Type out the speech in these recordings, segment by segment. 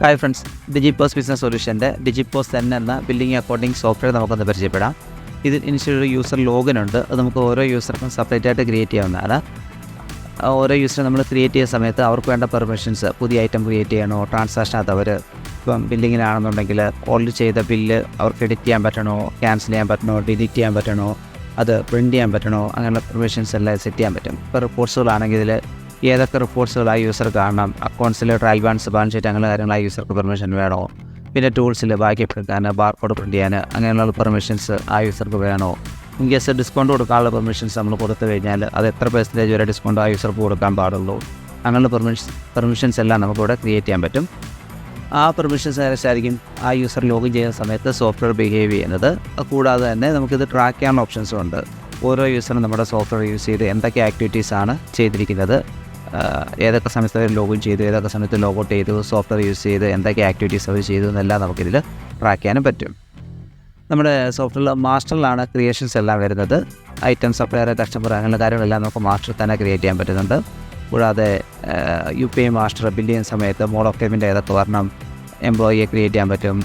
Hi friends, ഡിജിപോസ് business സൊല്യൂഷൻ്റെ ഡിജിപോസ് എന്ന billing accounting software നമുക്കൊന്ന് പരിചയപ്പെടാം. ഇതിൽ ഇനിഷ്യൽ ഒരു യൂസർ ലോഗിൻ ഉണ്ട്. അത് നമുക്ക് ഓരോ യൂസർക്കും സെപ്പറേറ്റ് ആയിട്ട് ക്രിയേറ്റ് ചെയ്യാവുന്നതാണ്. ഓരോ യൂസർ നമ്മൾ ക്രിയേറ്റ് ചെയ്യുന്ന സമയത്ത് അവർക്ക് വേണ്ട പെർമിഷൻസ്, പുതിയ ഐറ്റം ക്രിയേറ്റ് ചെയ്യണോ, ട്രാൻസാക്ഷൻ അത് അവർ ഇപ്പം ബില്ലിങ്ങിനാണെന്നുണ്ടെങ്കിൽ ഓൾറെഡി ചെയ്ത ബില്ല് അവർക്ക് എഡിറ്റ് ചെയ്യാൻ പറ്റണോ, ക്യാൻസൽ ചെയ്യാൻ പറ്റണോ, ഡിലീറ്റ് ചെയ്യാൻ പറ്റണോ, അത് പ്രിൻറ്റ് ചെയ്യാൻ പറ്റണോ, അങ്ങനെയുള്ള പെർമിഷൻസ് എല്ലാം സെറ്റ് ചെയ്യാൻ പറ്റും. ഇപ്പോൾ റിപ്പോർട്ട്സുകളാണെങ്കിൽ ഏതൊക്കെ റിപ്പോർട്ട്സുകൾ ആ യൂസർ കാണണം, അക്കൗണ്ട്സിൽ ട്രയൽ ബാലൻസ് ബാലൻസ് ഷീറ്റ് അങ്ങനെ കാര്യങ്ങൾ ആ യൂസർക്ക് പെർമിഷൻ വേണോ, പിന്നെ ടൂൾസിൽ ബാക്കി എടുക്കാൻ, ബാർകോഡ് പ്രിൻറ്റ് ചെയ്യാൻ അങ്ങനെയുള്ള പെർമിഷൻസ് ആ യൂസർക്ക് വേണോ, ഇൻ കേസ് ഡിസ്കൗണ്ട് കൊടുക്കാനുള്ള പെർമിഷൻസ് നമ്മൾ കൊടുത്തു കഴിഞ്ഞാൽ അത് എത്ര പെർസെൻറ്റേജ് വരെ ഡിസ്കൗണ്ട് ആ യൂസർക്ക് കൊടുക്കാൻ പാടുള്ളൂ, അങ്ങനെയുള്ള പെർമിഷൻസ് എല്ലാം നമുക്കിവിടെ ക്രിയേറ്റ് ചെയ്യാൻ പറ്റും. ആ പെർമിഷൻസ് അനുസരിച്ചായിരിക്കും ആ യൂസർ ലോഗിൻ ചെയ്യുന്ന സമയത്ത് സോഫ്റ്റ്വെയർ ബിഹേവ് ചെയ്യുന്നത്. കൂടാതെ തന്നെ നമുക്കിത് ട്രാക്ക് ചെയ്യാനുള്ള ഓപ്ഷൻസും ഉണ്ട്. ഓരോ യൂസറും നമ്മുടെ സോഫ്റ്റ്വെയർ യൂസ് ചെയ്ത് എന്തൊക്കെ ആക്ടിവിറ്റീസാണ് ചെയ്തിരിക്കുന്നത്, ഏതൊക്കെ സമയത്ത് അവർ ലോഗിൻ ചെയ്തു, ഏതൊക്കെ സമയത്ത് ലോഗൗട്ട് ചെയ്തു, സോഫ്റ്റ്വെയർ യൂസ് ചെയ്ത് എന്തൊക്കെ ആക്ടിവിറ്റീസ് അവർ ചെയ്തു എന്നെല്ലാം നമുക്കിതിൽ ട്രാക്ക് ചെയ്യാനും പറ്റും. നമ്മുടെ സോഫ്റ്റ്വെയർ മാസ്റ്ററിലാണ് ക്രിയേഷൻസ് എല്ലാം വരുന്നത്. ഐറ്റം, സപ്ലയർ, കസ്റ്റമർ അങ്ങനെയുള്ള കാര്യങ്ങളെല്ലാം നമുക്ക് മാസ്റ്ററിൽ തന്നെ ക്രിയേറ്റ് ചെയ്യാൻ പറ്റുന്നുണ്ട്. കൂടാതെ UPI മാസ്റ്റർ ബില്ല് ചെയ്യുന്ന സമയത്ത് മോഡ് ഓഫ് പേയ്മെൻറ്റ് ഏതൊക്കെ വരണം, എംപ്ലോയിയെ ക്രിയേറ്റ് ചെയ്യാൻ പറ്റും.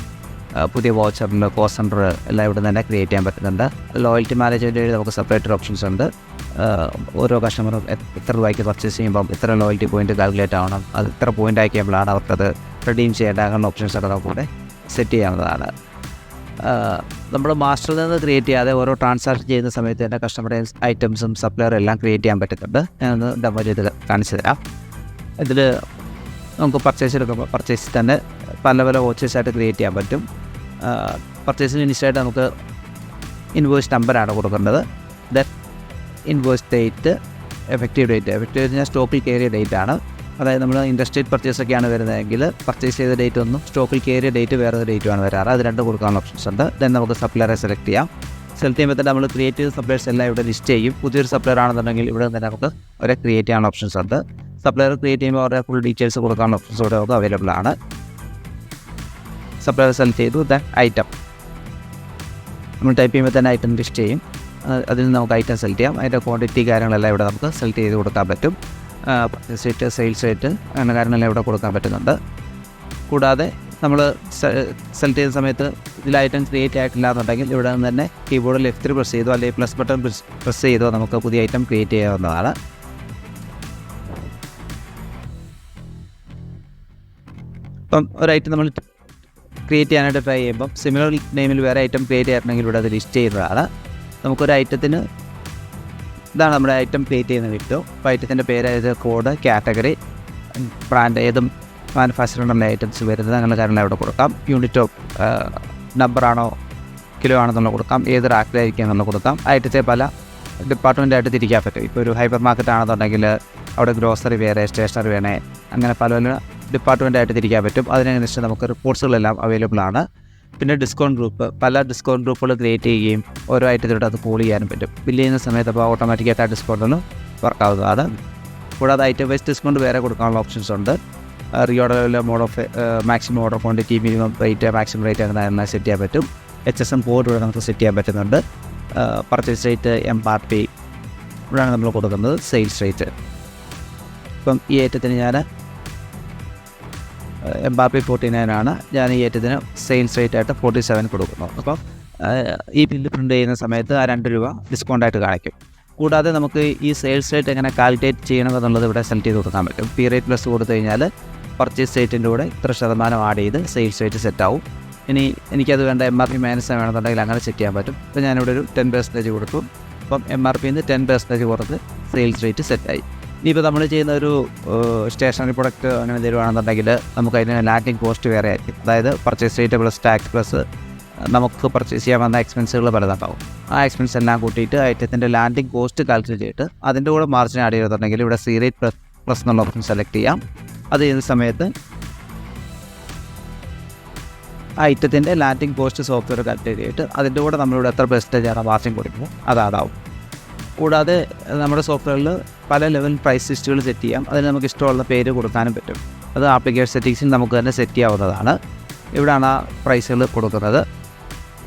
പുതിയ വൗച്ചറിൽ കോസ്റ്റ് സെൻറ്റർ എല്ലാം ഇവിടെ തന്നെ ക്രിയേറ്റ് ചെയ്യാൻ പറ്റുന്നുണ്ട്. ലോയൽറ്റി മാനേജ്മെൻറ്റ് വഴി നമുക്ക് സെപ്പറേറ്റഡ് ഓപ്ഷൻസ് ഉണ്ട്. ഓരോ കസ്റ്റമറും എത്ര രൂപയ്ക്ക് പർച്ചേസ് ചെയ്യുമ്പം ഇത്ര ലോയൽറ്റി പോയിൻറ്റ് കാൽക്കുലേറ്റ് ആവണം, അത് ഇത്ര പോയിൻ്റ് ആക്കിയപ്പോഴാണ് അവർക്കത് റിഡീം ചെയ്യേണ്ട അങ്ങനെയുള്ള ഓപ്ഷൻസൊക്കെ നമുക്കിവിടെ സെറ്റ് ചെയ്യാവുന്നതാണ്. നമ്മൾ മാസ്റ്ററിൽ നിന്ന് ക്രിയേറ്റ് ചെയ്യാതെ ഓരോ ട്രാൻസാക്ഷൻ ചെയ്യുന്ന സമയത്ത് തന്നെ കസ്റ്റമറുടെ ഐറ്റംസും സപ്ലയറും എല്ലാം ക്രിയേറ്റ് ചെയ്യാൻ പറ്റുന്നുണ്ട്. ഞാനൊന്ന് ഡെമോ ചെയ്ത് കാണിച്ചു തരാം. ഇതിൽ നമുക്ക് പർച്ചേസ് എടുക്കുമ്പോൾ പർച്ചേസിൽ തന്നെ പല പല വോച്ചേഴ്സായിട്ട് ക്രിയേറ്റ് ചെയ്യാൻ പറ്റും. പർച്ചേസിന് ഇനിഷ്യലായിട്ട് നമുക്ക് ഇൻവോയ്സ് നമ്പറാണ് കൊടുക്കേണ്ടത്. Then invoice date, effective date ഞാൻ സ്റ്റോക്കിൽ കയറിയ ഡേറ്റാണ്. അതായത് നമ്മൾ ഇൻഡസ്ട്രിയൽ പർച്ചേസൊക്കെയാണ് വരുന്നതെങ്കിൽ പർച്ചേസ് ചെയ്ത ഡേറ്റ് ഒന്നും സ്റ്റോക്കിൽ കയറിയ ഡേറ്റ് വേറെ ഡേറ്റുമാണ് വരാറ്. അത് രണ്ടും കൊടുക്കാനുള്ള ഓപ്ഷൻസ് ഉണ്ട്. ദെൻ നമുക്ക് സപ്ലയറെ സെലക്ട് ചെയ്യാം. സെലക്ട് ചെയ്യുമ്പോൾ തന്നെ നമ്മൾ ക്രിയേറ്റ് ചെയ്ത സപ്ലയേഴ്സ് എല്ലാം ഇവിടെ ലിസ്റ്റ് ചെയ്യും. പുതിയൊരു സപ്ലയർ ആണെന്നുണ്ടെങ്കിൽ ഇവിടെ തന്നെ നമുക്ക് അവരെ ക്രിയേറ്റ് ചെയ്യാനുള്ള ഓപ്ഷൻസ് ഉണ്ട്. സപ്ലയർ ക്രിയേറ്റ് ചെയ്യുമ്പോൾ അവരുടെ ഫുൾ ഡീറ്റെയിൽസ് കൊടുക്കാനുള്ള ഓപ്ഷൻസ് ഇവിടെ നമുക്ക് അവൈലബിൾ ആണ്. സപ്ലയർ സെലക്ട് ചെയ്തു. ദെൻ ഐറ്റം നമ്മൾ ടൈപ്പ് ചെയ്യുമ്പോൾ തന്നെ ഐറ്റം ലിസ്റ്റ് ചെയ്യും. അതിൽ നിന്ന് നമുക്ക് ഐറ്റം സെലക്ട് ചെയ്യാം. അതിൻ്റെ ക്വാണ്ടിറ്റി കാര്യങ്ങളെല്ലാം ഇവിടെ നമുക്ക് സെലക്ട് ചെയ്ത് കൊടുക്കാൻ പറ്റും. പർച്ചേസ് റേറ്റ്, സെയിൽസ് റേറ്റ് അങ്ങനെ കാര്യങ്ങളെല്ലാം ഇവിടെ കൊടുക്കാൻ പറ്റുന്നുണ്ട്. കൂടാതെ നമ്മൾ സെലക്ട് ചെയ്യുന്ന സമയത്ത് ഇതിൽ ഐറ്റം ക്രിയേറ്റ് ആയിട്ടില്ല എന്നുണ്ടെങ്കിൽ ഇവിടെ നിന്ന് തന്നെ കീബോർഡിൽ F3 പ്രസ് ചെയ്തോ അല്ലെങ്കിൽ പ്ലസ് ബട്ടൺ പ്രസ് ചെയ്തോ നമുക്ക് പുതിയ ഐറ്റം ക്രിയേറ്റ് ചെയ്യാവുന്നതാണ്. ഇപ്പം ഒരു ഐറ്റം നമ്മൾ ക്രിയേറ്റ് ചെയ്യാനായിട്ട് ട്രൈ ചെയ്യുമ്പം സിമിലർ നെയിമിൽ വേറെ ഐറ്റം ക്രിയേറ്റ് ചെയ്യണമെങ്കിൽ ഇവിടെ അത് ലിസ്റ്റ് ചെയ്യുന്നതാണ്. നമുക്കൊരു ഐറ്റത്തിന് ഇതാണ് നമ്മുടെ ഐറ്റം ക്രിയേറ്റ് ചെയ്യുന്ന കിട്ടും. അപ്പോൾ ഐറ്റത്തിൻ്റെ പേര്, കോഡ്, കാറ്റഗറി, ബ്രാൻഡ്, ഏതും മാനുഫാക്ചറിംഗ് ഐറ്റംസ് വരുന്നത് അങ്ങനെ കാര്യങ്ങൾ ഇവിടെ കൊടുക്കാം. യൂണിറ്റ് ഓഫ് നമ്പറാണോ കിലോ ആണെന്നുള്ള കൊടുക്കാം. ഏത് റാക്കിലായിരിക്കും എന്നുള്ള കൊടുക്കാം. ഐറ്റത്തെ പല ഡിപ്പാർട്ട്മെൻറ്റായിട്ട് തിരിക്കാൻ പറ്റും. ഇപ്പോൾ ഒരു ഹൈപ്പർ മാർക്കറ്റ് ആണെന്നുണ്ടെങ്കിൽ അവിടെ ഗ്രോസറി വേറെ, സ്റ്റേഷനറി വേണേ, അങ്ങനെ പല പല ഡിപ്പാർട്ട്മെൻറ്റായിട്ട് തിരിക്കാൻ പറ്റും. അതിനനുസരിച്ച് നമുക്ക് റിപ്പോർട്ട്സുകളെല്ലാം അവൈലബിൾ ആണ്. പിന്നെ ഡിസ്കൗണ്ട് ഗ്രൂപ്പ്, പല ഡിസ്കൗണ്ട് ഗ്രൂപ്പുകൾ ക്രിയേറ്റ് ചെയ്യുകയും ഓരോ ഐറ്റത്തിലൂടെ അത് കോൾ ചെയ്യാനും പറ്റും. ബില്ല് ചെയ്യുന്ന സമയത്ത് അപ്പോൾ ഓട്ടോമാറ്റിക്കായിട്ട് ആ ഡിസ്കൗണ്ടൊന്ന് വർക്കാവുന്നതാണ്. കൂടാതെ ഐറ്റം വൈസ് ഡിസ്കൗണ്ട് വേറെ കൊടുക്കാനുള്ള ഓപ്ഷൻസ് ഉണ്ട്. Reorder mode of maximum order quantity, minimum rate, maximum rate അങ്ങനെ സെറ്റ് ചെയ്യാൻ പറ്റും. HSM കോഡ് ഇവിടെ നമുക്ക് സെറ്റ് ചെയ്യാൻ പറ്റുന്നുണ്ട്. പർച്ചേസ് റേറ്റ്, MRP ഇവിടെയാണ് നമ്മൾ കൊടുക്കുന്നത്. സെയിൽസ് റേറ്റ്, ഇപ്പം ഈ ഐറ്റത്തിന് ഞാൻ MRP 49 ആണ്. ഞാൻ ഈ ഐറ്റത്തിന് സെയിൽസ് റേറ്റ് ആയിട്ട് 47 കൊടുക്കുന്നു. അപ്പം ഈ ബില്ല് പ്രിൻ്റ് ചെയ്യുന്ന സമയത്ത് ആ 2 രൂപ ഡിസ്കൗണ്ടായിട്ട് കാണിക്കും. കൂടാതെ നമുക്ക് ഈ സെയിൽസ് റേറ്റ് എങ്ങനെ കാൽക്കുലേറ്റ് ചെയ്യണമെന്നുള്ളത് ഇവിടെ സെലക്ട് ചെയ്ത് കൊടുക്കാൻ പറ്റും. P റേറ്റ് പ്ലസ് കൊടുത്തു കഴിഞ്ഞാൽ പർച്ചേസ് റേറ്റിൻ്റെ കൂടെ ഇത്ര ശതമാനം ആഡ് ചെയ്ത് സെയിൽസ് റേറ്റ് സെറ്റാവും. ഇനി എനിക്കത് വേണ്ട MRP മൈനസ് വേണമെന്നുണ്ടെങ്കിൽ അങ്ങനെ സെറ്റ് ചെയ്യാൻ പറ്റും. ഇപ്പോൾ ഞാനിവിടെ ഒരു 10% കൊടുക്കും. അപ്പം MRPന്ന് 10% കുറച്ച് സെയിൽസ് റേറ്റ് സെറ്റായി. ഇനിയിപ്പോൾ നമ്മൾ ചെയ്യുന്ന ഒരു സ്റ്റേഷനറി പ്രൊഡക്റ്റ് അങ്ങനെ തരുവാണെന്നുണ്ടെങ്കിൽ നമുക്കതിന് ലാൻഡിങ് കോസ്റ്റ് വേറെ ആയിരിക്കും. അതായത് purchase rate plus tax plus നമുക്ക് പർച്ചേസ് ചെയ്യാൻ വന്ന എക്സ്പെൻസുകൾ പലതുണ്ടാവും. ആ എക്സ്പെൻസ് എല്ലാം കൂട്ടിയിട്ട് ഐറ്റത്തിൻ്റെ ലാൻഡിങ് കോസ്റ്റ് കാൽക്കുലേറ്റ് ചെയ്തിട്ട് അതിൻ്റെ കൂടെ മാർജിൻ ആഡ് ചെയ്തിട്ടുണ്ടെങ്കിൽ ഇവിടെ C റേറ്റ് പ്ലസ് എന്നുള്ള ഓപ്ഷൻ സെലക്ട് ചെയ്യാം. അത് ചെയ്യുന്ന സമയത്ത് ആ ഐറ്റത്തിൻ്റെ ലാൻഡിങ് കോസ്റ്റ് സോഫ്റ്റ്വെയർ കാൽക്കുലേറ്റ് ചെയ്തിട്ട് അതിൻ്റെ കൂടെ നമ്മളിവിടെ എത്ര പെർസെൻറ്റേജാണ് മാർജിൻ കൊടുക്കുമ്പോൾ അത് ആഡാവും. കൂടാതെ നമ്മുടെ സോഫ്റ്റ്വെയറിൽ പല ലെവൽ പ്രൈസ് ലിസ്റ്റുകൾ സെറ്റ് ചെയ്യാം. അതിന് നമുക്ക് ഇഷ്ടമുള്ള പേര് കൊടുക്കാനും പറ്റും. അത് ആപ്ലിക്കേഷൻ സെറ്റിങ്സിൽ നമുക്ക് തന്നെ സെറ്റ് ചെയ്യാവുന്നതാണ്. ഇവിടെയാണ് ആ പ്രൈസുകൾ കൊടുക്കുന്നത്.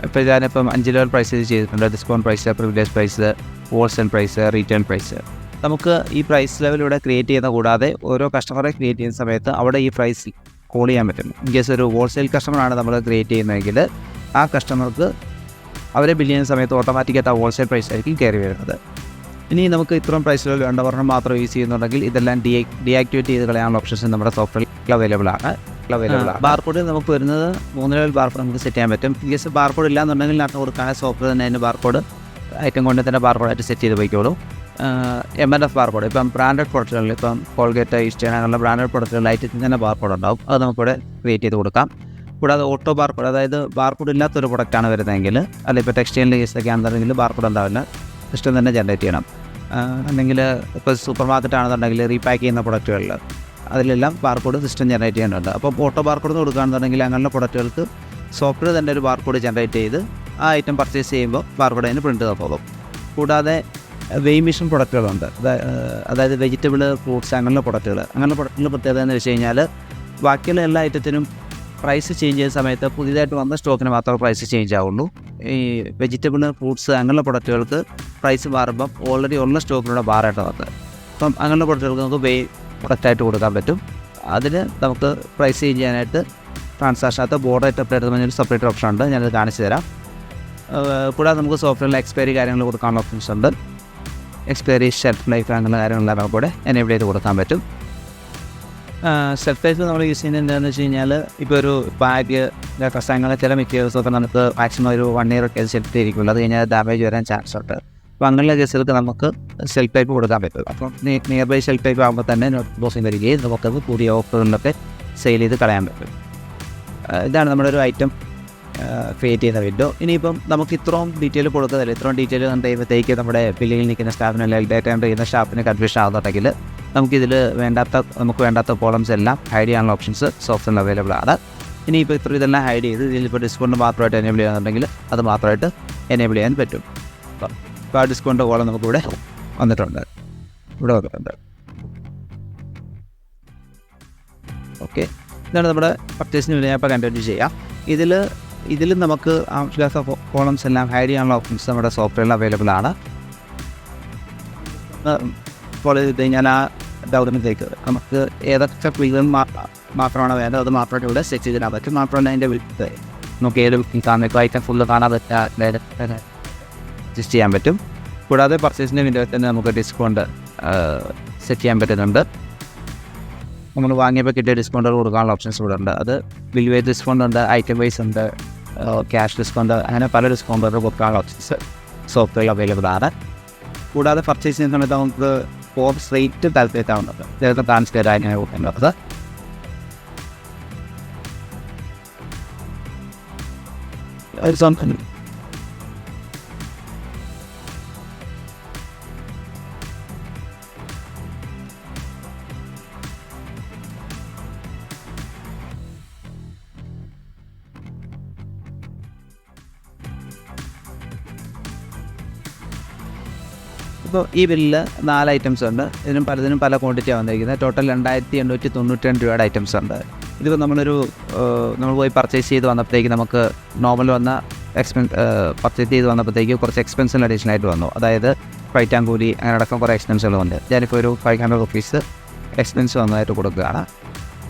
ഇപ്പോൾ ഞാനിപ്പം 5 ലെവൽ പ്രൈസ് ചെയ്തിട്ടുണ്ട്. Discount price, privilege price, wholesale price, retail price. നമുക്ക് ഈ പ്രൈസ് ലെവൽ ഇവിടെ ക്രിയേറ്റ് ചെയ്യുന്ന കൂടാതെ ഓരോ കസ്റ്റമറെ ക്രിയേറ്റ് ചെയ്യുന്ന സമയത്ത് അവിടെ ഈ പ്രൈസ് കോൾ ചെയ്യാൻ പറ്റും. ഇൻ കേസ് ഒരു ഹോൾസെയിൽ കസ്റ്റമറാണ് നമ്മൾ ക്രിയേറ്റ് ചെയ്യുന്നതെങ്കിൽ ആ കസ്റ്റമർക്ക് അവരെ ബില്ല് ചെയ്യുന്ന സമയത്ത് ഓട്ടോമാറ്റിക്കായിട്ട് ആ ഹോൾസെയിൽ പ്രൈസ് ആയിരിക്കും കയറി വരുന്നത്. ഇനി നമുക്ക് ഇത്രയും പ്രൈസുകൾ വേണ്ടവരണം മാത്രം യൂസ് ചെയ്യുന്നുണ്ടെങ്കിൽ ഇതെല്ലാം ഡീആക്ടിവേറ്റ് ചെയ്ത് കളയാനുള്ള ഓപ്ഷൻസ് നമ്മുടെ സോഫ്റ്റ്വെയറിൽ അവൈലബിൾ ആണ്. ബാർകോഡ് നമുക്ക് വരുന്നത് 3 ലെവൽ ബാർകോഡ് നമുക്ക് സെറ്റ് ചെയ്യാൻ പറ്റും. ഇൻ കേസ് ബാർകോഡ് ഇല്ലാന്നുണ്ടെങ്കിൽ നാട്ടിൽ കൊടുക്കാതെ സോഫ്റ്റ്വെയർ തന്നെ അതിൻ്റെ ബാർകോഡ് ഐറ്റം കൊണ്ട് തന്നെ ബാർകോഡായിട്ട് സെറ്റ് ചെയ്ത് പോയിക്കോളും. MNF ബാർകോഡ് ഇപ്പം ബ്രാൻഡഡ് പ്രൊഡക്റ്റുകളിൽ ഇപ്പം കോൾഗേറ്റ് ഈസ്റ്റേൺ അങ്ങനെയുള്ള ബ്രാൻഡഡ് പ്രൊഡക്റ്റുകളിലായിട്ട് തന്നെ ബാർകോഡ് ഉണ്ടാവും. അത് നമുക്കിവിടെ ക്രിയേറ്റ് ചെയ്ത് കൊടുക്കാം. കൂടാതെ ഓട്ടോ ബാർകോഡ്, അതായത് ബാർകോഡ് ഇല്ലാത്തൊരു പ്രൊഡക്റ്റാണ് വരുന്നതെങ്കിൽ, അല്ല ഇപ്പോൾ ടെക്സ്റ്റൈലിൻ്റെ കേസൊക്കെ ആണെന്നുണ്ടെങ്കിൽ ബാർകോഡ് ഉണ്ടാവില്ല, സിസ്റ്റം തന്നെ ജനറേറ്റ് ചെയ്യണം. അല്ലെങ്കിൽ ഇപ്പോൾ സൂപ്പർ മാർക്കറ്റ് ആണെന്നുണ്ടെങ്കിൽ റീപാക്ക് ചെയ്യുന്ന പ്രൊഡക്റ്റുകളിൽ അതിലെല്ലാം ബാർകോഡ് സിസ്റ്റം ജനറേറ്റ് ചെയ്യുന്നുണ്ട്. അപ്പോൾ ഓട്ടോ ബാർകോഡ് കൊടുക്കുകയാണെന്നുണ്ടെങ്കിൽ അങ്ങനെയുള്ള പ്രൊഡക്റ്റുകൾക്ക് സോഫ്റ്റ്വെയർ തന്നെ ഒരു ബാർകോഡ് ജനറേറ്റ് ചെയ്ത് ആ ഐറ്റം പർച്ചേസ് ചെയ്യുമ്പോൾ ബാർകോഡ് അതിന് പ്രിൻറ്റ് പോകും. കൂടാതെ വെയ് മെഷീൻ പ്രൊഡക്റ്റുകളുണ്ട്, അതായത് വെജിറ്റബിൾ, ഫ്രൂട്ട്സ് അങ്ങനെയുള്ള പ്രൊഡക്റ്റുകളുടെ പ്രത്യേകത എന്ന് വെച്ച് കഴിഞ്ഞാൽ ബാക്കിയുള്ള എല്ലാ ഐറ്റത്തിനും പ്രൈസ് ചേഞ്ച് ചെയ്യുന്ന സമയത്ത് പുതിയതായിട്ട് വന്ന സ്റ്റോക്കിന് മാത്രമേ പ്രൈസ് ചേഞ്ച് ആവുള്ളൂ. ഈ വെജിറ്റബിൾ, ഫ്രൂട്ട്സ് അങ്ങനെയുള്ള പ്രൊഡക്റ്റുകൾക്ക് പ്രൈസ് മാറുമ്പം ഓൾറെഡി ഉള്ള സ്റ്റോക്കിലൂടെ മാറായിട്ട് വന്നത്. അപ്പം അങ്ങനെയുള്ള പ്രൊഡക്റ്റുകൾക്ക് നമുക്ക് വെയ് പ്രൊഡക്റ്റായിട്ട് കൊടുക്കാൻ പറ്റും. അതിന് നമുക്ക് പ്രൈസ് ചേഞ്ച് ചെയ്യാനായിട്ട് ട്രാൻസാക്ഷനകത്ത് ബോർഡായിട്ട് അപ്ലൈ ചെയ്ത് ഒരു സെപ്പറേറ്റ് ഓപ്ഷൻ ഉണ്ട്, ഞാനത് കാണിച്ചു തരാം. കൂടാതെ നമുക്ക് സോഫ്റ്റ്വെയറിൽ എക്സ്പയറി കാര്യങ്ങൾ കൊടുക്കാനുള്ള ഓപ്ഷൻസ് ഉണ്ട്. എക്സ്പയറി, ഷെൽഫ് ലൈഫ് അങ്ങനെയുള്ള കാര്യങ്ങളെല്ലാം നമുക്കിവിടെ എനേബിൾ ചെയ്ത് കൊടുക്കാൻ പറ്റും. ഷെൽഫ് ലൈഫ് നമ്മൾ യൂസ് ചെയ്യുന്നത് എന്താണെന്ന് വെച്ച് കഴിഞ്ഞാൽ, ഇപ്പോൾ ഒരു ബാഗ്, അങ്ങനെ ചില മെറ്റീരിയൽസൊക്കെ നമുക്ക് മാക്സിമം ഒരു 1 year ഒക്കെ ഷെൽഫ് ഇരിക്കുള്ളൂ. അത് കഴിഞ്ഞാൽ ഡാമേജ് വരാൻ ചാൻസ് ഉണ്ട്. അപ്പോൾ അങ്ങനെയുള്ള കേസുകൾക്ക് നമുക്ക് ഷെൽഫ് ടൈപ്പ് കൊടുക്കാൻ പറ്റും. അപ്പം നിയർ ബൈ ഷെൽഫ് ടൈപ്പ് ആകുമ്പോൾ തന്നെ നോട്ടിഫിക്കേഷൻ വരികയും നമുക്കത് പുതിയ ഓഫറുകളിലൊക്കെ സെയിൽ ചെയ്ത് കളയാൻ പറ്റും. ഇതാണ് നമ്മുടെ ഒരു ഐറ്റം ക്രിയേറ്റ് ചെയ്യുന്ന വിൻഡോ. ഇനിയിപ്പം നമുക്ക് ഇത്രയും ഡീറ്റെയിൽ കൊടുക്കുന്നില്ല, ഇത്രയും ഡീറ്റെയിൽ കണ്ട് കഴിയുമ്പോഴത്തേക്ക് നമ്മുടെ ബില്ലിങ്ങിൽ നിൽക്കുന്ന സ്റ്റാഫിന് അല്ലെങ്കിൽ ഡേറ്റ എൻ്റർ ചെയ്യുന്ന സ്റ്റാഫിന് കൺഫ്യൂഷൻ ആകുന്നുണ്ടെങ്കിൽ നമുക്കിതിൽ നമുക്ക് വേണ്ടാത്ത കോളംസ് എല്ലാം ഹൈഡ് ചെയ്യാനുള്ള ഓപ്ഷൻസ് സോഫ്റ്റ്വെയറിൽ അവൈലബിൾ ആണ്. ഇനിയിപ്പോൾ ഇതെല്ലാം ഹൈഡ് ചെയ്ത് ഇതിലിപ്പോൾ ഡിസ്കൗണ്ട് മാത്രമായിട്ട് എനേബിൾ ചെയ്യുന്നുണ്ടെങ്കിൽ അത് മാത്രമായിട്ട് എനേബിൾ ചെയ്യാൻ പറ്റും. അപ്പോൾ ആ ഡിസ്കൗണ്ട് കോളം നമുക്കിവിടെ വന്നിട്ടുണ്ട്. ഓക്കെ, ഇതാണ് നമ്മുടെ പർച്ചേസിന് വേണ്ടി ഞാൻ ഇപ്പോൾ കണ്ടിന്യൂ ചെയ്യാം. ഇതിൽ നമുക്ക് ആവശ്യമില്ലാത്ത കോളംസ് എല്ലാം ഹൈഡ് ചെയ്യാനുള്ള ഓപ്ഷൻസ് നമ്മുടെ സോഫ്റ്റ്വെയറിൽ അവൈലബിൾ ആണ്. ഫോളോ ചെയ്ത് കഴിഞ്ഞാൽ ആ ഡൗട്ടിലേക്ക് നമുക്ക് ഏതൊക്കെ ഫീൽഡുകൾ മാത്രമാണ് വേണ്ടത് അത് മാത്രമായിട്ട് ഇവിടെ സെറ്റ് ചെയ്തിടാൻ പറ്റും. മാത്രമല്ല അതിൻ്റെ വിളിച്ച് നമുക്ക് ഏത് കാണുന്ന ഐറ്റം ഫുള്ള് കാണാൻ പറ്റുക അഡ്ജസ്റ്റ് ചെയ്യാൻ പറ്റും. കൂടാതെ പർച്ചേസിൻ്റെ വിൻഡോയിൽ തന്നെ നമുക്ക് ഡിസ്കൗണ്ട് സെറ്റ് ചെയ്യാൻ പറ്റുന്നുണ്ട്. നമ്മൾ വാങ്ങിയപ്പോൾ കിട്ടിയ ഡിസ്കൗണ്ടുകൾ കൊടുക്കാനുള്ള ഓപ്ഷൻസ് ഇവിടെ ഉണ്ട്. അത് ബിൽ വൈസ് ഡിസ്കൗണ്ട് ഉണ്ട്, ഐറ്റം വൈസ് ഉണ്ട്, ക്യാഷ് ഡിസ്കൗണ്ട്, അങ്ങനെ പല ഡിസ്കൗണ്ടുകൾ കൊടുക്കാനുള്ള ഓപ്ഷൻസ് സോഫ്റ്റ്വെയർ അവൈലബിൾ ആണ്. കൂടാതെ പർച്ചേസ് ചെയ്യുന്ന സമയത്ത് നമുക്ക് കോസ്റ്റ് റേറ്റ് കാൽക്കുലേറ്റ് ആവുന്നുണ്ട്. ഇതൊക്കെ ട്രാൻസ്ലേറ്റ് ആയി കൊടുക്കേണ്ടത്. ഇപ്പോൾ ഈ ബില്ലിൽ 4 ഐറ്റംസ് ഉണ്ട്. പലതിനും പല ക്വാണ്ടിറ്റിയാണ് വന്നിരിക്കുന്നത്. ടോട്ടൽ 2892 രൂപയുടെ ഐറ്റംസ് ഉണ്ട്. ഇതിപ്പോൾ നമ്മൾ പോയി പർച്ചേസ് ചെയ്ത് വന്നപ്പോഴത്തേക്ക് നമുക്ക് നോർമൽ വന്ന പർച്ചേസ് ചെയ്ത് വന്നപ്പോഴത്തേക്ക് കുറച്ച് എക്സ്പെൻസിന് അഡീഷണൽ ആയിട്ട് വന്നു. അതായത് ഫ്ലൈറ്റ് ആൻഡ് കൂലി അങ്ങനെ അടക്കം കുറേ എക്സ്പെൻസുകളുണ്ട്. ഞാനിപ്പോൾ ഒരു 500 rupees എക്സ്പെൻസ് വന്നതായിട്ട് കൊടുക്കുകയാണ്.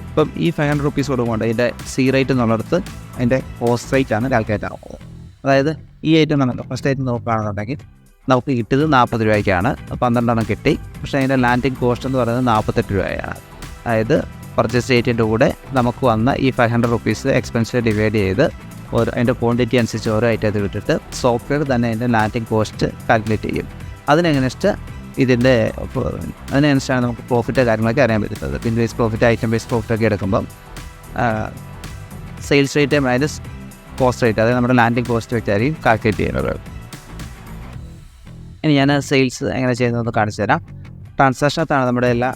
ഇപ്പം ഈ 500 rupees കൊടുക്കുമ്പോൾ ഇതിൻ്റെ സി റേറ്റ് എന്നുള്ളിടത്ത് അതിൻ്റെ കോസ്റ്റ് റേറ്റ് ആണ് കാൽക്കുലേറ്റ് ആകുന്നത്. അതായത് ഈ ഐറ്റം നമ്മൾ ഫസ്റ്റ് ഐറ്റം നോക്കുകയാണെന്നുണ്ടെങ്കിൽ നമുക്ക് കിട്ടിയത് 40 രൂപയ്ക്കാണ്. 12 കിട്ടി. പക്ഷേ അതിൻ്റെ ലാൻഡിങ് കോസ്റ്റ് എന്ന് പറയുന്നത് 48 രൂപയാണ്. അതായത് പർച്ചേസ് റേറ്റിൻ്റെ കൂടെ നമുക്ക് വന്ന ഈ 500 rupees എക്സ്പെൻസ് ഡിവൈഡ് ചെയ്ത് അതിൻ്റെ ക്വാണ്ടിറ്റി അനുസരിച്ച് ഓരോ ഐറ്റത്തിൽ വിട്ടിട്ട് സോഫ്റ്റ്വെയർ തന്നെ അതിൻ്റെ ലാൻഡിങ് കോസ്റ്റ് കാൽക്കുലേറ്റ് ചെയ്യും. അതിനനുസരിച്ചാണ് നമുക്ക് പ്രോഫിറ്റ് കാര്യങ്ങളൊക്കെ അറിയാൻ പറ്റുന്നത്. പിൻ base profit, item base profit ഒക്കെ എടുക്കുമ്പം sales rate minus cost rate, അതായത് നമ്മുടെ ലാൻഡിങ് കോസ്റ്റ് വെച്ചായിരിക്കും കാൽക്കുലേറ്റ് ചെയ്യുന്നത്. ഇനി ഞാൻ സെയിൽസ് എങ്ങനെ ചെയ്യുന്നതെന്ന് കാണിച്ചു തരാം. ട്രാൻസാക്ഷനകത്താണ് നമ്മുടെ എല്ലാ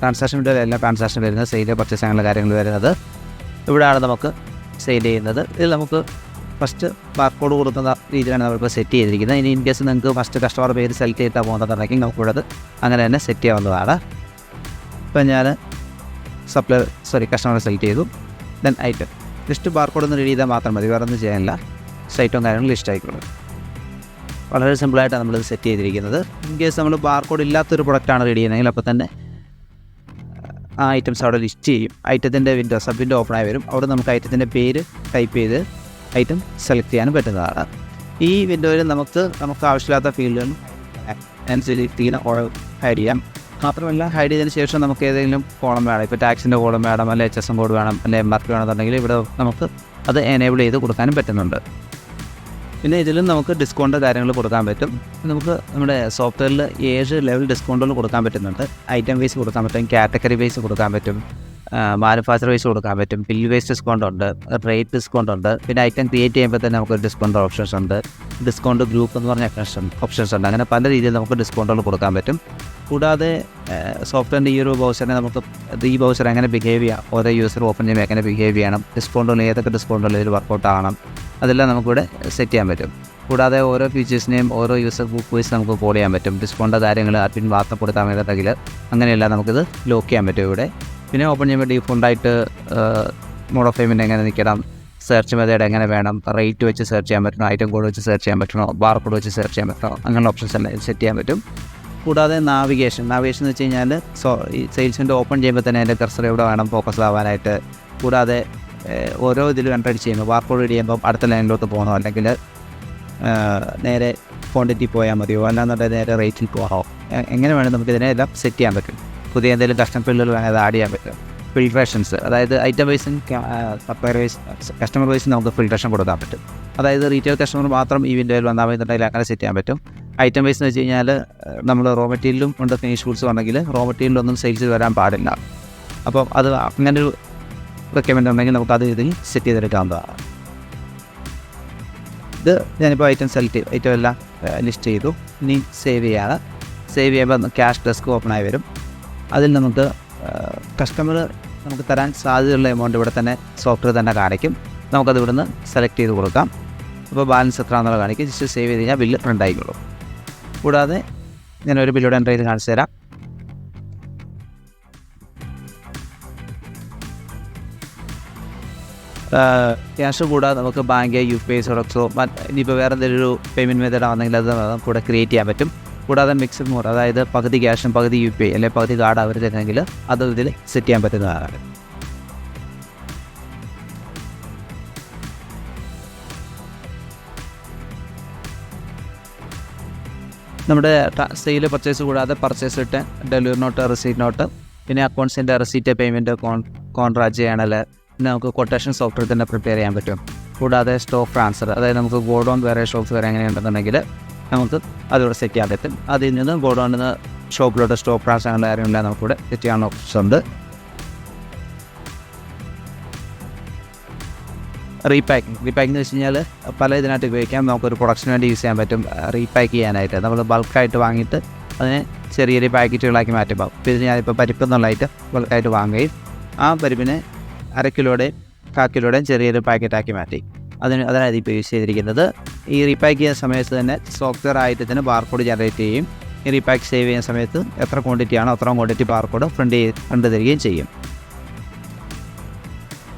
ട്രാൻസാക്ഷൻ വരുന്നത്. സെയിൽ, പർച്ചേസ് അങ്ങനെയുള്ള കാര്യങ്ങൾ വരുന്നത് ഇവിടെയാണ് നമുക്ക് സെയിൽ ചെയ്യുന്നത്. ഇതിൽ നമുക്ക് ഫസ്റ്റ് ബാർകോഡ് കൊടുക്കുന്ന രീതിയിലാണ് നമ്മളിപ്പോൾ സെറ്റ് ചെയ്തിരിക്കുന്നത്. ഇനി ഇൻ കേസ് നിങ്ങൾക്ക് ഫസ്റ്റ് കസ്റ്റമർ പേര് സെലക്ട് ചെയ്തിട്ടാൽ പോകുന്നതുണ്ടെങ്കിൽ നമുക്കിവിടെ അങ്ങനെ തന്നെ സെറ്റ് ചെയ്യാവുന്നതാണ്. ഇപ്പം ഞാൻ കസ്റ്റമറെ സെലക്ട് ചെയ്തു. ദെൻ ഐറ്റം ജസ്റ്റ് ബാർകോഡ് ഒന്ന് റീഡ് ചെയ്താൽ മാത്രം മതി, വേറെ ഒന്നും ചെയ്യാനില്ല. സൈറ്റും കാര്യങ്ങളും ലിസ്റ്റ് ആയിക്കോളും. വളരെ സിമ്പിളായിട്ടാണ് നമ്മളിത് സെറ്റ് ചെയ്തിരിക്കുന്നത്. ഇൻ കേസ് നമ്മൾ ബാർകോഡ് ഇല്ലാത്തൊരു പ്രൊഡക്റ്റാണ് റെഡി ചെയ്യുന്നതെങ്കിൽ അപ്പോൾ തന്നെ ആ ഐറ്റംസ് അവിടെ ലിസ്റ്റ് ചെയ്യും. ഐറ്റത്തിൻ്റെ സബ് വിൻഡോ ഓപ്പൺ ആയി വരും. അവിടെ നമുക്ക് ഐറ്റത്തിൻ്റെ പേര് ടൈപ്പ് ചെയ്ത് ഐറ്റം സെലക്ട് ചെയ്യാനും പറ്റുന്നതാണ്. ഈ വിൻഡോയിൽ നമുക്ക് ആവശ്യമില്ലാത്ത ഫീൽഡുകൾ ഹൈഡ് ചെയ്യാം. മാത്രമല്ല ഹൈഡ് ചെയ്തതിന് ശേഷം നമുക്ക് ഏതെങ്കിലും കോളം വേണം, ഇപ്പോൾ ടാക്സിൻ്റെ കോളം വേണം, അല്ലെങ്കിൽ HSM കോഡ് വേണം, അല്ലെങ്കിൽ MRP വേണമെന്നുണ്ടെങ്കിൽ ഇവിടെ നമുക്ക് അത് എനേബിൾ ചെയ്ത് കൊടുക്കാനും പറ്റുന്നുണ്ട്. പിന്നെ ഇതിലും നമുക്ക് ഡിസ്കൗണ്ട് കാര്യങ്ങൾ കൊടുക്കാൻ പറ്റും. നമുക്ക് നമ്മുടെ സോഫ്റ്റ്വെയറിൽ 7 ലെവൽ ഡിസ്കൗണ്ടുകൾ കൊടുക്കാൻ പറ്റുന്നുണ്ട്. ഐറ്റം വൈസ് കൊടുക്കാൻ പറ്റും, കാറ്റഗറി വൈസ് കൊടുക്കാൻ പറ്റും, മാനുഫാക്ചർ വൈസ് കൊടുക്കാൻ പറ്റും, ബിൽ വൈസ് ഡിസ്കൗണ്ട് ഉണ്ട്, റേറ്റ് ഡിസ്കൗണ്ട് ഉണ്ട്. പിന്നെ ഐറ്റം ക്രിയേറ്റ് ചെയ്യുമ്പോൾ തന്നെ നമുക്ക് ഡിസ്കൗണ്ട് ഓപ്ഷൻസ് ഉണ്ട്, ഡിസ്കൗണ്ട് ഗ്രൂപ്പ് എന്ന് പറഞ്ഞ ഓപ്ഷൻസ് ഉണ്ട്. അങ്ങനെ പല രീതിയിൽ നമുക്ക് ഡിസ്കൗണ്ടുകൾ കൊടുക്കാൻ പറ്റും. കൂടാതെ സോഫ്റ്റ്വെയറിൻ്റെ ഈ ഒരു ബൗച്ചറിനെ നമുക്ക് ഈ ബൗച്ചർ എങ്ങനെ ബിഹേവ് ചെയ്യാം, ഓരോ യൂസർ ഓപ്പൺ ചെയ്യുമ്പോൾ എങ്ങനെ ബിഹേവ് ചെയ്യണം, ഡിസ്കൗണ്ടുകൾ ഏതൊക്കെ ഡിസ്കൗണ്ടുകൾ ഇതിൽ വർക്കൗട്ട് ആകണം, അതെല്ലാം നമുക്കിവിടെ സെറ്റ് ചെയ്യാൻ പറ്റും. കൂടാതെ ഓരോ ഫീച്ചേഴ്സിനെയും ഓരോ യൂസർ ഗ്രൂപ്പ് വൈസ് നമുക്ക് കോൾ ചെയ്യാൻ പറ്റും. ഡിസ്കൗണ്ട് കാര്യങ്ങൾ അഡ്മിൻ വാർത്തപ്പെടുത്താൻ വേണ്ടിയിട്ടുണ്ടെങ്കിൽ അങ്ങനെയെല്ലാം നമുക്കിത് ലോക്ക് ചെയ്യാൻ പറ്റും ഇവിടെ. പിന്നെ ഓപ്പൺ ചെയ്യുമ്പോൾ ഡീഫോൾട്ടായിട്ട് മോഡ് ഓഫ് പേയ്മെൻറ്റ് എങ്ങനെ നിൽക്കണം, സെർച്ച് മെത്തേഡ് എങ്ങനെ വേണം, റേറ്റ് വെച്ച് സെർച്ച് ചെയ്യാൻ പറ്റണോ, ഐറ്റം കോഡ് വെച്ച് സെർച്ച് ചെയ്യാൻ പറ്റണോ, ബാർകോഡ് വെച്ച് സെർച്ച് ചെയ്യാൻ പറ്റണോ, അങ്ങനെയുള്ള ഓപ്ഷൻസ് എല്ലാം സെറ്റ് ചെയ്യാൻ പറ്റും. കൂടാതെ നാവിഗേഷൻ എന്ന് വെച്ച് കഴിഞ്ഞാൽ ഈ സെയിൽസ് വിൻഡോ ഓപ്പൺ ചെയ്യുമ്പോൾ തന്നെ അതിൻ്റെ കർസർ എവിടെ വേണം ഫോക്കസ് ആവാനായിട്ട്. കൂടാതെ ഓരോ ഇതിലും എൻ്റർ അടിച്ച് ചെയ്യുമ്പോൾ ബാർകോഡ് റെഡി ചെയ്യുമ്പോൾ അടുത്ത ലൈനിലോട്ട് പോകണോ, അല്ലെങ്കിൽ നേരെ ക്വാണ്ടിറ്റി പോയാൽ മതിയോ, അല്ലാന്നുണ്ടെങ്കിൽ നേരെ റേറ്റിൽ പോകാമോ, എങ്ങനെ വേണം നമുക്കിതിനെ എല്ലാം സെറ്റ് ചെയ്യാൻ പറ്റും. പുതിയ എന്തെങ്കിലും കസ്റ്റമർ ഫീൽഡുകൾ വേണമെങ്കിൽ അത് ആഡ് ചെയ്യാൻ പറ്റും. ഫിൽട്രേഷൻസ്, അതായത് ഐറ്റം വൈസും സപ്ലയർ വൈസ് കസ്റ്റമർ വൈസും നമുക്ക് ഫിൽട്രേഷൻ കൊടുക്കാൻ പറ്റും. അതായത് റീറ്റെയിൽ കസ്റ്റമർ മാത്രം ഈ വിൻഡോയിൽ വന്നാൽ മതിന്നുണ്ടെങ്കിൽ അങ്ങനെ സെറ്റ് ചെയ്യാൻ പറ്റും. ഐറ്റം വൈസ് എന്ന് വെച്ച് കഴിഞ്ഞാൽ നമ്മൾ റോ മെറ്റീരിയലും ഉണ്ട്, ഫിനിഷ് ഗുഡ്സും ഉണ്ടെങ്കിൽ റോ മെറ്റീരിയലൊന്നും സെയിൽസ് വരാൻ പാടില്ല. അപ്പം അത് അങ്ങനെ ഒരു റിക്വയർമെൻ്റ് ഉണ്ടെങ്കിൽ നമുക്കത് ഇതിൽ സെറ്റ് ചെയ്തെടുക്കാവുന്നതാണ്. ഇത് ഞാനിപ്പോൾ ഐറ്റം സെലക്ട് ചെയ്തു, ഐറ്റം എല്ലാം ലിസ്റ്റ് ചെയ്തു. ഇനി സേവ് ചെയ്യുമ്പോൾ ക്യാഷ് ഡെസ്ക് ഓപ്പൺ ആയി വരും. അതിൽ നമുക്ക് കസ്റ്റമർ നമുക്ക് തരാൻ സാധ്യതയുള്ള എമൗണ്ട് ഇവിടെ തന്നെ സോഫ്റ്റ്വെയർ തന്നെ കാണിക്കും. നമുക്കത് ഇവിടുന്ന് സെലക്ട് ചെയ്ത് കൊടുക്കാം. അപ്പോൾ ബാലൻസ് എത്ര എന്നുള്ളത് കാണിക്കും. ജസ്റ്റ് സേവ് ചെയ്ത് കഴിഞ്ഞാൽ ബില്ല് പ്രിൻ്റ് ആയിക്കോളും. കൂടാതെ ഞാനൊരു ബില്ലോടെ എൻ്റർ ചെയ്ത് കാണിച്ചു തരാം. ക്യാഷ് കൂടാതെ നമുക്ക് ബാങ്ക്, UPI, സൊറക്സോ, ഇനിയിപ്പോൾ വേറെ എന്തെങ്കിലും ഒരു പേയ്മെൻറ്റ് മെത്തേഡ് ആണെന്നെങ്കിൽ അത് കൂടെ ക്രിയേറ്റ് ചെയ്യാൻ പറ്റും. കൂടാതെ മിക്സഡ് മോഡ്, അതായത് പകുതി ക്യാഷും പകുതി UPI അല്ലെങ്കിൽ പകുതി കാർഡ് അവർ തരുന്നെങ്കിൽ അത് ഇതിൽ സെറ്റ് ചെയ്യാൻ പറ്റുന്നതാണ്. നമ്മുടെ സെയിൽ പർച്ചേസ് കൂടാതെ purchase return, delivery note, receipt note, പിന്നെ അക്കൗണ്ട്സിൻ്റെ റെസീറ്റ്, പേയ്മെൻറ്റ്, കോൺട്രാക്ട് ചെയ്യണൽ, പിന്നെ നമുക്ക് കൊട്ടേഷൻ സോഫ്റ്റ്വെയർ തന്നെ പ്രിപ്പയർ ചെയ്യാൻ പറ്റും. കൂടാതെ സ്റ്റോക്ക് ട്രാൻസ്ഫർ, അതായത് നമുക്ക് ഗോഡൗൺ വേറെ ഷോപ്സ് വേറെ എങ്ങനെയുണ്ടെന്നുണ്ടെങ്കിൽ നമുക്ക് അതിലൂടെ സെറ്റ് ചെയ്യാൻ പറ്റും. അതിൽ നിന്ന് ഗോഡൗണിൽ നിന്ന് ഷോപ്പിലോട്ട് സ്റ്റോക്ക് ട്രാൻസ്ഫർ അങ്ങനെയുള്ള കാര്യങ്ങളെല്ലാം നമുക്കിവിടെ സെറ്റ് ചെയ്യാനുള്ള ഓപ്ഷൻസ് ഉണ്ട്. റീപാക്കിംഗ് എന്ന് വെച്ച് കഴിഞ്ഞാൽ പല ഇതിനായിട്ട് ഉപയോഗിക്കാം. നമുക്കൊരു പ്രൊഡക്ഷന് വേണ്ടി യൂസ് ചെയ്യാൻ പറ്റും. റീപാക്ക് ചെയ്യാനായിട്ട് നമ്മൾ ബൾക്കായിട്ട് വാങ്ങിയിട്ട് അതിനെ ചെറിയ പാക്കറ്റുകളാക്കി മാറ്റുമ്പോൾ, ഇപ്പോൾ ഇത് ഞാനിപ്പോൾ പരിപ്പ് എന്നുള്ള ഐറ്റം ബൾക്കായിട്ട് വാങ്ങുകയും ആ പരിപ്പിനെ 1/2 കിലോയുടെയും 1/4 കിലോയുടെയും ചെറിയൊരു പാക്കറ്റാക്കി മാറ്റി അതിനാണ് ഇപ്പോൾ യൂസ് ചെയ്തിരിക്കുന്നത്. ഈ റീപാക്ക് ചെയ്യുന്ന സമയത്ത് തന്നെ സോഫ്റ്റ്വെയർ ഐറ്റത്തിന് ബാർകോഡ് ജനറേറ്റ് ചെയ്യും. ഈ റീപാക്ക് സേവ് ചെയ്യുന്ന സമയത്ത് എത്ര ക്വാണ്ടിറ്റി ആണോ അത്ര ക്വാണ്ടിറ്റി ബാർകോഡ് ഫ്രണ്ട് തരികയും ചെയ്യും.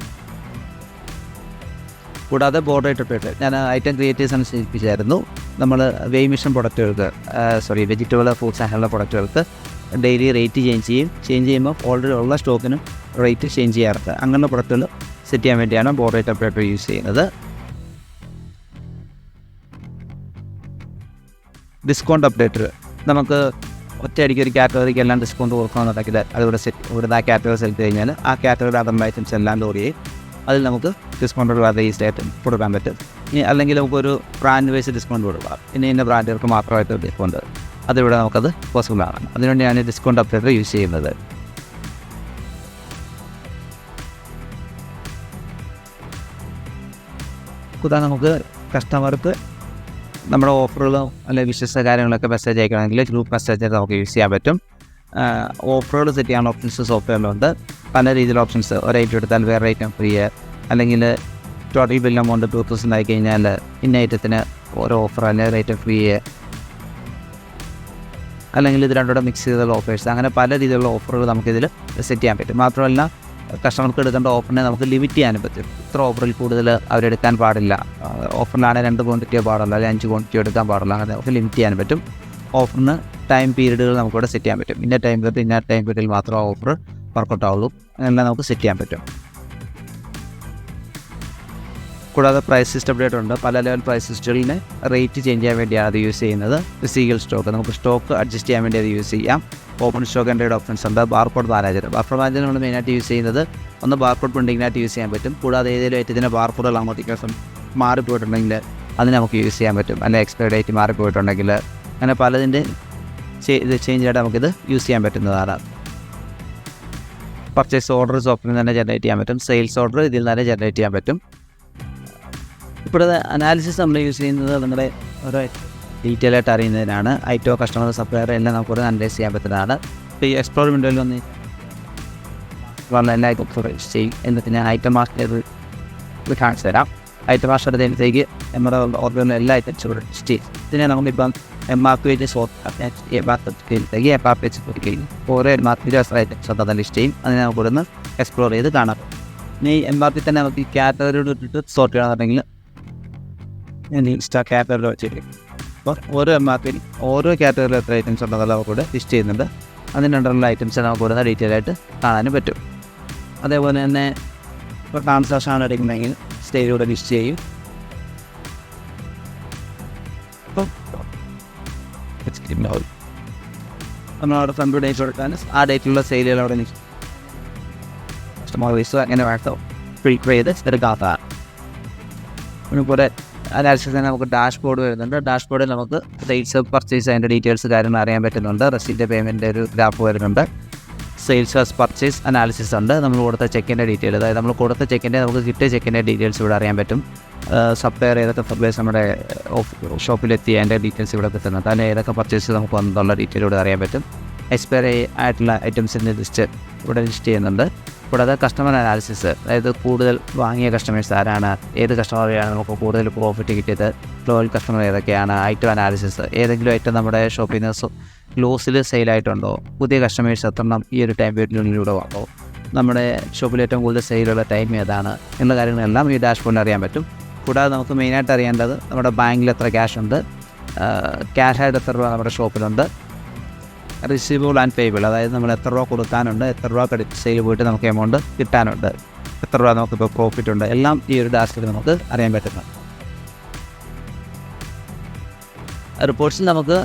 കൂടാതെ ബോർഡ് റേറ്റ് റിപ്പീറ്റ്, ഞാൻ ഐറ്റം ക്രിയേറ്റീവ്സ് സൂചിപ്പിച്ചായിരുന്നു. നമ്മൾ വെയ്മിഷൻ പ്രൊഡക്റ്റുകൾക്ക് വെജിറ്റബിൾ, ഫ്രൂട്ട്സ് അങ്ങനെയുള്ള പ്രൊഡക്റ്റുകൾക്ക് ഡെയിലി റേറ്റ് ചേഞ്ച് ചെയ്യുമ്പോൾ ഓൾറെഡി ഉള്ള സ്റ്റോക്കിന് റേറ്റ് ചേഞ്ച് ചെയ്യാറുണ്ട്. അങ്ങനെയുള്ള പ്രൊഡക്റ്റുകൾ സെറ്റ് ചെയ്യാൻ വേണ്ടിയാണ് ബോർഡ് റേറ്റ് ഓപ്പറേറ്റർ യൂസ് ചെയ്യുന്നത്. ഡിസ്കൗണ്ട് അപ്ഡേറ്റർ, നമുക്ക് ഒറ്റയടിക്ക് ഒരു കാറ്റഗറിക്ക് എല്ലാം ഡിസ്കൗണ്ട് കൊടുക്കണമെന്നുണ്ടെങ്കിൽ അതിവിടെ ഇവിടുന്ന് ആ കാറ്റഗറി സെലക്ട് കഴിഞ്ഞാൽ ആ കാറ്റഗറിയുടെ അതർ ഐറ്റംസ് എല്ലാം ലോഡ് ചെയ്യും. അതിൽ നമുക്ക് ഡിസ്കൗണ്ട് വളരെ ഈസി ആയിട്ട് കൊടുക്കാൻ പറ്റും. അല്ലെങ്കിൽ നമുക്കൊരു ബ്രാൻഡ് വൈസ് ഡിസ്കൗണ്ട് കൊടുക്കാം. ഇന്ന ബ്രാൻഡുകൾക്ക് മാത്രമായിട്ട് ഡിസ്കൗണ്ട് അതിവിടെ നമുക്കത് പോസിബിൾ ആണ്. അതിനുവേണ്ടിയാണ് ഡിസ്കൗണ്ട് അപ്ഡേറ്റർ യൂസ് ചെയ്യുന്നത്. കൂടാതെ നമുക്ക് കസ്റ്റമർക്ക് നമ്മുടെ ഓഫറുകളോ അല്ലെങ്കിൽ വിശ്വസ കാര്യങ്ങളൊക്കെ മെസ്സേജ് അയക്കണമെങ്കിൽ ഗ്രൂപ്പ് മെസ്സേജ് നമുക്ക് യൂസ് ചെയ്യാൻ പറ്റും. ഓഫറുകൾ സെറ്റ് ചെയ്യാനുള്ള ഓപ്ഷൻസ് സോഫ്റ്റ്വെയറിലുണ്ട്. പല രീതിയിലുള്ള ഓപ്ഷൻസ്, ഒരൈറ്റം എടുത്താൽ വേറെ ഐറ്റം ഫ്രീ, അല്ലെങ്കിൽ ടോട്ടൽ ബിൽ എമൗണ്ട് 2000 ആയി കഴിഞ്ഞാൽ ഇന്ന ഐറ്റത്തിന് ഓരോ ഓഫർ അല്ലെങ്കിൽ ഐറ്റം ഫ്രീ, അല്ലെങ്കിൽ ഇത് രണ്ടുകൂടെ മിക്സ് ചെയ്തുള്ള ഓഫേഴ്സ്, അങ്ങനെ പല രീതിയിലുള്ള ഓഫറുകൾ നമുക്കിതിൽ സെറ്റ് ചെയ്യാൻ പറ്റും. മാത്രമല്ല കസ്റ്റമർക്ക് എടുക്കേണ്ട ഓഫറിനെ നമുക്ക് ലിമിറ്റ് ചെയ്യാനും പറ്റും. ഇത്ര ഓഫറിൽ കൂടുതൽ അവരെടുക്കാൻ പാടില്ല, ഓഫറിലാണെങ്കിൽ 2 ക്വാണ്ടിറ്റിയോ പാടുള്ളൂ, അല്ലെങ്കിൽ 5 ക്വാണ്ടിറ്റിയോ എടുക്കാൻ പാടുള്ളൂ, അങ്ങനെ ഓഫർ ലിമിറ്റ് ചെയ്യാനും പറ്റും. ഓഫറിന് ടൈം പീരീഡുകൾ നമുക്കിവിടെ സെറ്റ് ചെയ്യാൻ പറ്റും. ഇന്ന ടൈം പീരീഡിൽ മാത്രം ഓഫർ വർക്കൗട്ടാവുള്ളൂ. അങ്ങനെല്ലാം നമുക്ക് സെറ്റ് ചെയ്യാൻ പറ്റും. കൂടാതെ പ്രൈസ് സിസ്റ്റം അപ്ഡേറ്റ് ഉണ്ട്. പല ലെവൽ പ്രൈസ് സിസ്റ്റങ്ങളിനെ റേറ്റ് ചേഞ്ച് ചെയ്യാൻ വേണ്ടിയാണ് അത് യൂസ് ചെയ്യുന്നത്. സീഗൽ സ്റ്റോക്ക് നമുക്ക് സ്റ്റോക്ക് അഡ്ജസ്റ്റ് ചെയ്യാൻ വേണ്ടി അത് യൂസ് ചെയ്യാം. ഓപ്പൺ സ്റ്റോക്ക് ആൻഡ് ഓപ്ഷൻസ് ഉണ്ട്. ബാർകോഡ് മാനേജർ നമ്മൾ മെയിനായിട്ട് യൂസ് ചെയ്യുന്നത് ഒന്ന് ബാർകോഡ് പ്രിൻറ്റിങ്ങിനായിട്ട് യൂസ് ചെയ്യാൻ പറ്റും. കൂടാതെ ഏതെങ്കിലും ഐറ്റത്തിൻ്റെ ബാർകോഡുകൾ അങ്ങോട്ടേക്ക് മാറിപ്പോയിട്ടുണ്ടെങ്കിൽ അതിന് നമുക്ക് യൂസ് ചെയ്യാൻ പറ്റും. അല്ലെങ്കിൽ എക്സ്പയറി ഡേറ്റ് മാറിപ്പോയിട്ടുണ്ടെങ്കിൽ അങ്ങനെ പലതിൻ്റെ ഇത് ചേഞ്ച് ആയിട്ട് നമുക്കിത് യൂസ് ചെയ്യാൻ പറ്റുന്നതാണ്. പർച്ചേസ് ഓർഡർ സോഫ്റ്റ്വെയറിൽ തന്നെ ജനറേറ്റ് ചെയ്യാൻ പറ്റും. സെയിൽസ് ഓർഡർ ഇതിൽ തന്നെ ജനറേറ്റ് ചെയ്യാൻ പറ്റും. ഇപ്പോഴത്തെ അനാലിസിസ് നമ്മൾ യൂസ് ചെയ്യുന്നത് നമ്മുടെ ഓരോ ഡീറ്റെയിൽ ആയിട്ട് അറിയുന്നതിനാണ്. ഐറ്റോ കസ്റ്റമർ സപ്ലയർ എല്ലാം നമുക്ക് അനലൈസ് ചെയ്യാൻ പറ്റുന്നതാണ്. ഇപ്പോൾ ഈ എക്സ്പ്ലോർ വിൻഡോയിൽ വന്ന് എല്ലാ ഐറ്റം ചെയ്യും. എന്നിട്ട് ഞാൻ ഐറ്റം മാസ്റ്റർ കാണിച്ചു തരാം. ഐറ്റം മാസ്റ്റർ എടുത്തതിനകത്തേക്ക് നമ്മുടെ ഓർഡറിൽ എല്ലാ ഐറ്റംസും കൂടെ ലിസ്റ്റ് ചെയ്യും. ഇതിനെ നമ്മളിപ്പം MRP ഓരോ MRP ഐറ്റംസ് അത് ലിസ്റ്റ് ചെയ്യും. അതിനെ നമുക്ക് ഇവിടെ നിന്ന് എക്സ്പ്ലോർ ചെയ്ത് കാണാം. ഇനി MRP തന്നെ നമുക്ക് ഈ കാറ്റഗറിയോട് ഇട്ടിട്ട് സോർട്ട് ചെയ്യണമെന്നുണ്ടെങ്കിൽ ഞാൻ ഇൻസ്റ്റാ കാറ്റഗറിയിൽ വെച്ചിരിക്കും. അപ്പോൾ ഓരോ MRP ഓരോ കാറ്റഗറിയിൽ എത്ര ഐറ്റംസ് ഉണ്ടെന്നുള്ള നമുക്കിവിടെ ലിസ്റ്റ് ചെയ്യുന്നുണ്ട്. അതിൻ്റെ അണ്ടറുള്ള ഐറ്റംസ് നമുക്ക് ഇവിടെ ഡീറ്റെയിൽ ആയിട്ട് കാണാനും പറ്റും. അതേപോലെ തന്നെ ഇപ്പോൾ ട്രാൻസാക്ഷൻ എടുക്കുന്നെങ്കിൽ സ്റ്റേജിലൂടെ ലിസ്റ്റ് ചെയ്യും. അപ്പോൾ നമ്മളവിടെ ഫ്രണ്ട് ഡേറ്റ് കൊടുക്കാൻ ആ ഡേറ്റിലുള്ള സെയിലുകൾ അവിടെ കസ്റ്റമർ വൈസ് അങ്ങനെ വേണം ഫിൽറ്റർ ചെയ്ത് എടുക്കാത്തതാണ്. പിന്നെ അനാലിസിസ് തന്നെ നമുക്ക് ഡാഷ്ബോർഡ് വരുന്നുണ്ട്. ഡാഷ്ബോർഡിൽ നമുക്ക് സെയിൽസ് പർച്ചേസ് അതിൻ്റെ ഡീറ്റെയിൽസ് കാര്യങ്ങൾ അറിയാൻ പറ്റുന്നുണ്ട്. റെസിപ്റ്റ് പേയ്മെൻറ്റ് ഒരു ഗ്രാഫ് വരുന്നുണ്ട്. സെയിൽസ് പർച്ചേസ് അനാലിസിസ് ഉണ്ട്. നമ്മൾ കൊടുത്ത ചെക്കിൻ്റെ ഡീറ്റെയിൽ, അതായത് നമ്മൾ കൊടുത്ത ചെക്കിൻ്റെ നമുക്ക് കിട്ടിയ ചെക്കിൻ്റെ ഡീറ്റെയിൽസ് ഇവിടെ അറിയാൻ പറ്റും. സപ്ലയർ ഏതൊക്കെ സപ്ലൈസ് നമ്മുടെ ഷോപ്പിലെത്തി അതിൻ്റെ ഡീറ്റെയിൽസ് ഇവിടെ കിട്ടുന്നുണ്ട്. അതിന് ഏതൊക്കെ പർച്ചേസ് നമുക്ക് വന്നുള്ള ഡീറ്റെയിൽ ഇവിടെ അറിയാൻ പറ്റും. എക്സ്പയറി ആയിട്ടുള്ള ഐറ്റംസിൻ്റെ ലിസ്റ്റ് ഇവിടെ ലിസ്റ്റ് ചെയ്യുന്നുണ്ട്. കൂടാതെ കസ്റ്റമർ അനാലിസിസ്, അതായത് കൂടുതൽ വാങ്ങിയ കസ്റ്റമേഴ്സ് ആരാണ്, ഏത് കസ്റ്റമറെയാണ് നമുക്ക് കൂടുതൽ പ്രോഫിറ്റ് കിട്ടിയത്, ലോയൽ കസ്റ്റമർ ഏതൊക്കെയാണ്, ഐറ്റം അനാലിസിസ്, ഏതെങ്കിലും ഐറ്റം നമ്മുടെ ഷോപ്പിൽ നിന്ന് ലോസിൽ സെയിലായിട്ടുണ്ടോ, പുതിയ കസ്റ്റമേഴ്സ് എത്രണ്ണം ഈ ഒരു ടൈം പീരീഡിലൂടെ വന്നോ, നമ്മുടെ ഷോപ്പിൽ ഏറ്റവും കൂടുതൽ സെയിലുള്ള ടൈം ഏതാണ് എന്ന കാര്യങ്ങളെല്ലാം ഈ ഡാഷ്ബോർഡിൽ അറിയാൻ പറ്റും. കൂടാതെ നമുക്ക് മെയിനായിട്ട് അറിയേണ്ടത് നമ്മുടെ ബാങ്കിൽ എത്ര ക്യാഷ് ഉണ്ട്, ക്യാഷായിട്ട് എത്ര രൂപ നമ്മുടെ ഷോപ്പിലുണ്ട്, റിസീവബിൾ ആൻഡ് പേയബിൾ, അതായത് നമ്മൾ എത്ര രൂപ കൊടുക്കാനുണ്ട്, എത്ര രൂപ ക്രെഡിറ്റ് സെയിൽ പോയിട്ട് നമുക്ക് എമൗണ്ട് കിട്ടാനുണ്ട്, എത്ര രൂപ നമുക്കിപ്പോൾ പ്രോഫിറ്റ് ഉണ്ട്, എല്ലാം ഈ ഒരു ഡാഷ്ബോർഡിൽ നമുക്ക് അറിയാൻ പറ്റുന്നുണ്ട്. റിപ്പോർട്ട്സിൽ നമുക്ക്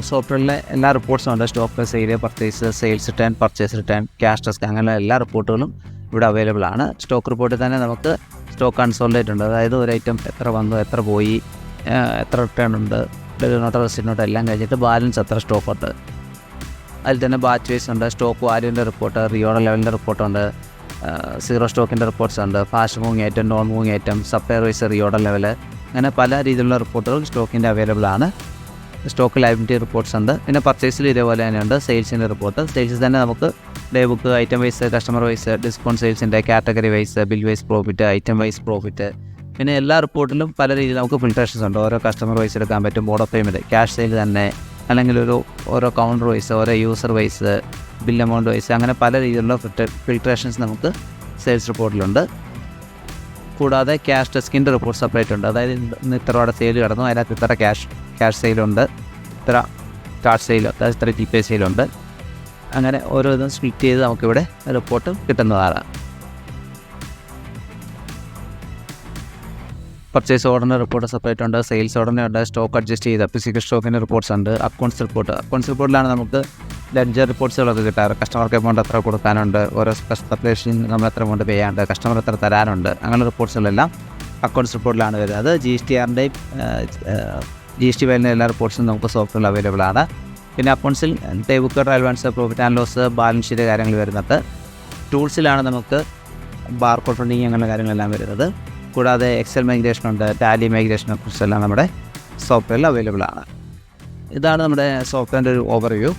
സോഫ്റ്റ്വെയറിലെ എല്ലാ റിപ്പോർട്ട്സും ഉണ്ട്. Stock sale, purchase, sales return, purchase return, cash desk, അങ്ങനെ എല്ലാ റിപ്പോർട്ടുകളും ഇവിടെ അവൈലബിൾ ആണ്. സ്റ്റോക്ക് റിപ്പോർട്ടിൽ തന്നെ നമുക്ക് സ്റ്റോക്ക് കൺസോളിഡേറ്റ് ഉണ്ട്, അതായത് ഒരു ഐറ്റം എത്ര വന്നു, എത്ര പോയി, എത്ര റിട്ടേൺ ഉണ്ട്, ഡെലിവറി നോട്ട്, റെസിപ്റ്റ് നോട്ട് എല്ലാം കഴിഞ്ഞിട്ട് ബാലൻസ് എത്ര സ്റ്റോക്ക് ഉണ്ട്. അതിൽ തന്നെ ബാച്ച് വൈസ് ഉണ്ട്, സ്റ്റോക്ക് വാല്യൂവിൻ്റെ റിപ്പോർട്ട്, റിയോർഡർ ലെവലിൻ്റെ റിപ്പോർട്ടുണ്ട്, സീറോ സ്റ്റോക്കിൻ്റെ റിപ്പോർട്ട്സ് ഉണ്ട്, fast moving item, non moving item, supplier wise reorder level, അങ്ങനെ പല രീതിയിലുള്ള റിപ്പോർട്ടുകൾ സ്റ്റോക്കിൻ്റെ അവൈലബിൾ ആണ്. സ്റ്റോക്ക് ലയബിലിറ്റി റിപ്പോർട്ട്സ് ഉണ്ട്. പിന്നെ പർച്ചേസിൽ ഇതേപോലെ തന്നെയുണ്ട് സെയിൽസിൻ്റെ റിപ്പോർട്ട്. സെയിൽസിൽ തന്നെ നമുക്ക് day book, item wise, customer wise, discount സെയിൽസിൻ്റെ, category wise, bill wise profit, item wise profit, പിന്നെ എല്ലാ റിപ്പോർട്ടിലും പല രീതിയിൽ നമുക്ക് ഫിൽട്രേഷൻസ് ഉണ്ട്. ഓരോ കസ്റ്റമർ വൈസ് എടുക്കാൻ പറ്റും, mode of payment, cash sale തന്നെ, അല്ലെങ്കിൽ ഓരോ കൗണ്ടർ വൈസ്, ഓരോ user wise, bill amount wise, അങ്ങനെ പല രീതിയിലുള്ള ഫിൽട്രേഷൻസ് നമുക്ക് സെയിൽസ് റിപ്പോർട്ടിലുണ്ട്. കൂടാതെ ക്യാഷ് ഡെസ്കിൻ്റെ റിപ്പോർട്ട് സെപ്പറേറ്റ് ഉണ്ട്, അതായത് ഇന്ന് ഇത്ര രൂപയുടെ സെയിൽ കിടന്നു, അതിനകത്ത് ഇത്ര ക്യാഷ് സെയിലുണ്ട്, ഇത്ര കാർഡ് സെയിൽ, അതായത് ഇത്ര GPay സെയിലുണ്ട്, അങ്ങനെ ഓരോ ഇതും സ്പ്ലിറ്റ് ചെയ്ത് നമുക്കിവിടെ റിപ്പോർട്ട് കിട്ടുന്നതാണ്. പർച്ചേസ് ഓർഡറിൻ്റെ റിപ്പോർട്ട് സെപ്പറേറ്റ് ഉണ്ട്, സെയിൽസ് ഓർഡറിൻ്റെ ഉണ്ട്, സ്റ്റോക്ക് അഡ്ജസ്റ്റ് ചെയ്ത് ഫിസിക്കൽ സ്റ്റോക്കിൻ്റെ റിപ്പോർട്ട്സ് ഉണ്ട്, അക്കൗണ്ട്സ് റിപ്പോർട്ടിലാണ് നമുക്ക് ലെഡ്ജർ റിപ്പോർട്ട്സുകളൊക്കെ കിട്ടാറ്. കസ്റ്റമർക്ക് എമൗണ്ട് എത്ര കൊടുക്കാനുണ്ട്, ഓരോ സപ്ലൈസിന് നമ്മൾ എത്ര എമൗണ്ട് പേ ചെയ്യാനുണ്ട്, കസ്റ്റമർ എത്ര തരാനുണ്ട്, അങ്ങനെ റിപ്പോർട്ട്സുകളെല്ലാം അക്കൗണ്ട്സ് റിപ്പോർട്ടിലാണ് വരുന്നത്. GSTRൻ്റെയും GST ഫയലിൻ്റെ എല്ലാ റിപ്പോർട്ട്സും നമുക്ക് സോഫ്റ്റ്വെയറിൽ അവൈലബിൾ ആണ്. പിന്നെ അക്കൗണ്ട്സിൽ pay book, advance, profit and loss, balance sheet കാര്യങ്ങൾ വരുന്നത്. ടൂൾസിലാണ് നമുക്ക് ബാർകോഡ് പ്രിൻറ്റിങ് അങ്ങനെ കാര്യങ്ങളെല്ലാം വരുന്നത്. കൂടാതെ എക്സൽ മൈഗ്രേഷൻ ഉണ്ട്, ടാലി മൈഗ്രേഷനെ കുറിച്ചെല്ലാം നമ്മുടെ സോഫ്റ്റ്വെയറിൽ അവൈലബിൾ ആണ്. ഇതാണ് നമ്മുടെ സോഫ്റ്റ്വെയറിൻ്റെ ഒരു ഓവർവ്യൂ.